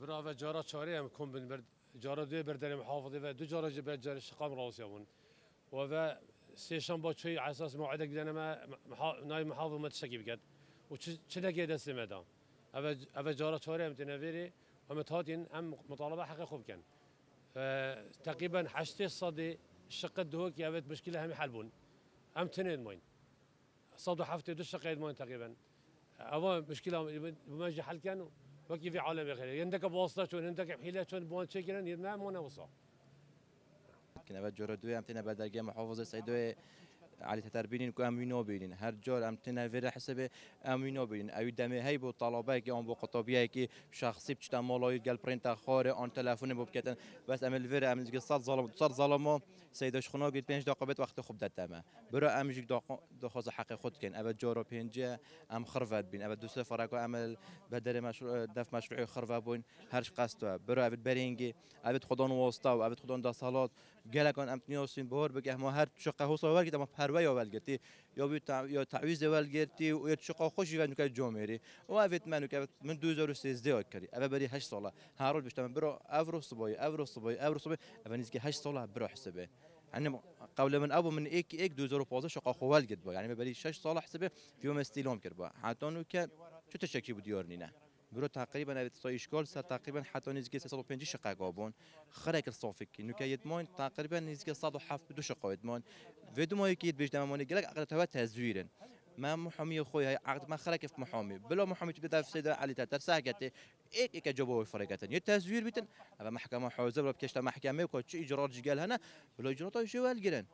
برا و جارا چاره هم کن بن برد جارا دو بردن محافظه و دو جارا جبر جار شقام راسيون و سيشان با شيء على اساس موعدك لنا ما ناي محافظ ما تشكي بقد وشنا قيد السمدام أبا جارا شارع هم تنافيري هم تهاتين هم مطالبة حق خوب كان تقريبا حشتي الصدي الشقة دهوك يا بيت مشكلة هم يحلبون هم تنين ماين صدوا حفتي دو الشقة ماين تقريبا أبا مشكلة بمجي حل كانوا وكي في عالم غير عندك بواسطة شون عندك بحيلة شون بوان شكرا يدنا مو نوصل كنا بعد جرا دوی هم تنا بعد درگه محافظه سیدوی علی تربینین که امینو بینین هر جار هم تنا ویر حسب امینو بینین اوی دمه هی بود طلبه که آن با قطبیه که شخصی بچتا مالای گل پرینت خاره آن تلفن بود کتن بس امل ویر امل جگ صد ظلمو سیدش خنا گید 5 دقیقه بت وقت خوب دتمه برا امجیک دخواز حق خود کن اول جارا پنجه ام خرفت بین اول دوست فرقه عمل بدر مشروع دف مشروع خرفه بین هرش قصد برا اول برینگی اول خدان واسطه و اول خدان دستالات گله کن امتنیاسین بهار بگه ما هر شقه حوصله ورگی ما پروای اول گرتی یا تعویض اول گرتی و یا شقه خوشی و نکای جامعی و اوت منو که من 2013 کردی اول بری 8 ساله هر روز بشتم برو افرو صبای اول نزدیک 8 ساله برو حسابه يعني قبل من ابو من ايك 2015 شقه خوال قد با يعني ببالي 6 ساله حسبه في يوم استيلوم كربا حتى انه كان شو تشكي بديورني نه برو تقريبا ابي اشكال تقريبا حتى نزكي 350 شقه قابون خرك الصافك انه كيدمون تقريبا نزكي صادو حف دو شقه يدمون فيدو ما يكيد بيش دمون قالك اقل توا تزويرا ما محامي اخويا عقد ما خرك في محامي بلا محامي تبدا في سيده علي تاع ساقتي ايك جابوا فرقه التزوير بتن محكمه حوزه ولا بكشتا محكمه وكل اجراءات قال هنا بلا اجراءات شو قال